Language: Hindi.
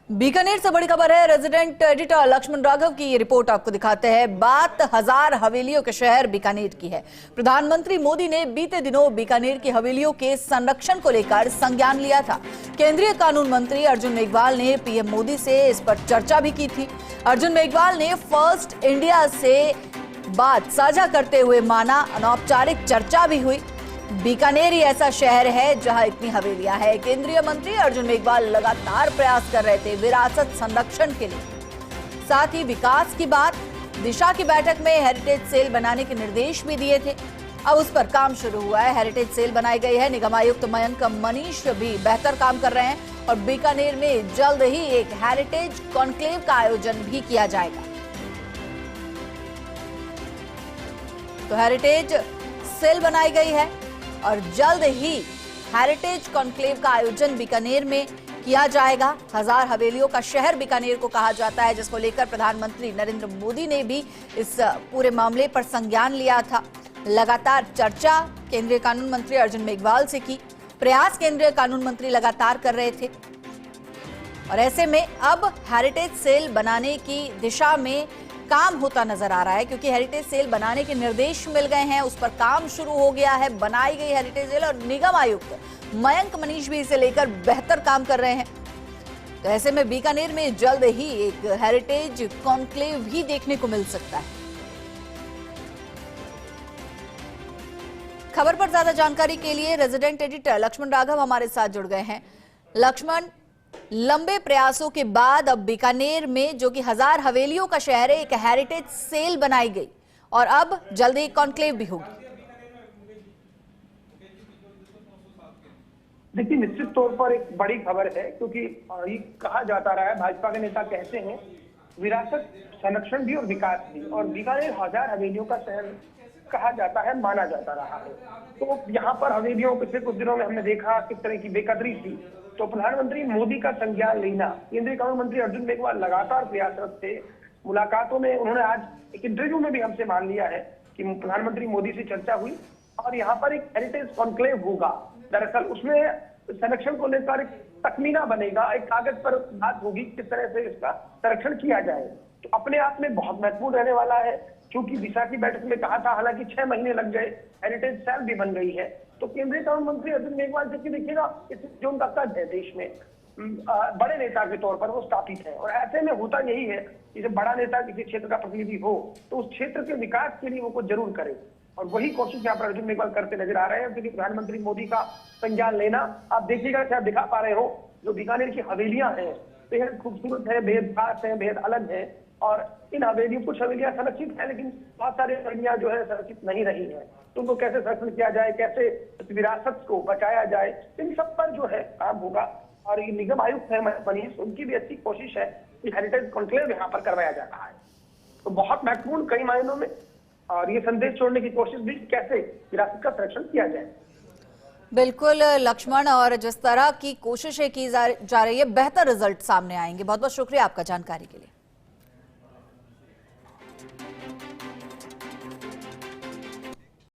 बीकानेर से बड़ी खबर है। रेजिडेंट एडिटर लक्ष्मण राघव की ये रिपोर्ट आपको दिखाते हैं। बात हजार हवेलियों के शहर बीकानेर की है। प्रधानमंत्री मोदी ने बीते दिनों बीकानेर की हवेलियों के संरक्षण को लेकर संज्ञान लिया था। केंद्रीय कानून मंत्री अर्जुन मेघवाल ने पीएम मोदी से इस पर चर्चा भी की थी। अर्जुन मेघवाल ने फर्स्ट इंडिया से बात साझा करते हुए माना अनौपचारिक चर्चा भी हुई। बीकानेर ही ऐसा शहर है जहां इतनी हवेलियां हैं। केंद्रीय मंत्री अर्जुन मेघवाल लगातार प्रयास कर रहे थे विरासत संरक्षण के लिए। साथ ही विकास की बात, दिशा की बैठक में हेरिटेज सेल बनाने के निर्देश भी दिए थे। अब उस पर काम शुरू हुआ है। हेरिटेज सेल बनाई गई है। निगम आयुक्त मयंक मनीष भी बेहतर काम कर रहे हैं और बीकानेर में जल्द ही एक हेरिटेज कॉन्क्लेव का आयोजन भी किया जाएगा। तो हेरिटेज सेल बनाई गई है और जल्द ही हेरिटेज कॉन्क्लेव का आयोजन बीकानेर में किया जाएगा। हजार हवेलियों का शहर बीकानेर को कहा जाता है, जिसको लेकर प्रधानमंत्री नरेंद्र मोदी ने भी इस पूरे मामले पर संज्ञान लिया था। लगातार चर्चा केंद्रीय कानून मंत्री अर्जुन मेघवाल से की। प्रयास केंद्रीय कानून मंत्री लगातार कर रहे थे और ऐसे में अब हेरिटेज सेल बनाने की दिशा में काम होता नजर आ रहा है, क्योंकि हेरिटेज सेल बनाने के निर्देश मिल गए हैं। उस पर काम शुरू हो गया है। बनाई गई हेरिटेज सेल और निगम आयुक्त मयंक मनीष भी इसे लेकर बेहतर काम कर रहे हैं। तो ऐसे में बीकानेर में जल्द ही एक हेरिटेज कॉन्क्लेव भी देखने को मिल सकता है। खबर पर ज्यादा जानकारी के लिए रेजिडेंट एडिटर लक्ष्मण राघव हमारे साथ जुड़ गए हैं। लक्ष्मण, लंबे प्रयासों के बाद अब बीकानेर में, जो कि हजार हवेलियों का शहर है, एक हेरिटेज सेल बनाई गई और अब जल्दी एक कॉन्क्लेव भी होगी। देखिए, निश्चित तौर पर एक बड़ी खबर है, क्योंकि ये कहा जाता रहा है, भाजपा के नेता कहते हैं विरासत संरक्षण भी और विकास भी, और बीकानेर हजार हवेलियों का शहर कहा जाता है, माना जाता रहा है। तो यहाँ पर हवेलियों पिछले कुछ दिनों में हमने देखा किस तरह की बेकदरी थी। तो प्रधानमंत्री मोदी का संज्ञान लेना, केंद्रीय कानून मंत्री अर्जुन मेघवाल लगातार प्रयासरत थे। मुलाकातों में उन्होंने आज एक इंटरव्यू में भी हमसे मान लिया है कि प्रधानमंत्री मोदी से चर्चा हुई और यहाँ पर एक हेरिटेज कॉन्क्लेव होगा। दरअसल उसमें संरक्षण को लेकर एक तखमीना बनेगा, एक कागज पर बात होगी किस तरह से इसका संरक्षण किया जाए। तो अपने आप में बहुत महत्वपूर्ण रहने वाला है, क्योंकि दिशा की बैठक में कहा था, हालांकि 6 महीने लग गए, हेरिटेज सेल भी बन गई है। तो केंद्रीय कानून मंत्री अर्जुन मेघवाल जबकि देखिएगा इस जो उनका कद है देश में बड़े नेता के तौर पर वो स्थापित है, और ऐसे में होता यही है कि जब बड़ा नेता किसी क्षेत्र का प्रतिनिधि हो तो उस क्षेत्र के विकास के लिए वो कुछ जरूर करे, और वही कोशिश यहाँ पर अर्जुन मेघवाल करते नजर आ रहे हैं। क्योंकि प्रधानमंत्री मोदी का संज्ञान लेना, आप देखिएगा क्या दिखा पा रहे हो, जो बीकानेर की हवेलियां हैं बेहद खूबसूरत है, बेहद खास है, बेहद अलग है। और इन हवेलियों, कुछ हवेलियां संरक्षित है लेकिन बहुत सारी हवेलियां जो है संरक्षित नहीं रही है। तो उनको कैसे संरक्षण किया जाए, कैसे विरासत को बचाया जाए, इन सब पर जो है काम होगा। और ये निगम आयुक्त है मनीष, उनकी भी अच्छी कोशिश है कि हेरिटेज कॉन्क्लेव यहाँ पर करवाया जा रहा है। तो बहुत महत्वपूर्ण कई मायनों में, और ये संदेश छोड़ने की कोशिश भी कैसे विरासत का संरक्षण किया जाए। बिल्कुल लक्ष्मण, और जिस तरह की कोशिशें की जा रही है, बेहतर रिजल्ट सामने आएंगे। बहुत बहुत शुक्रिया आपका जानकारी के लिए।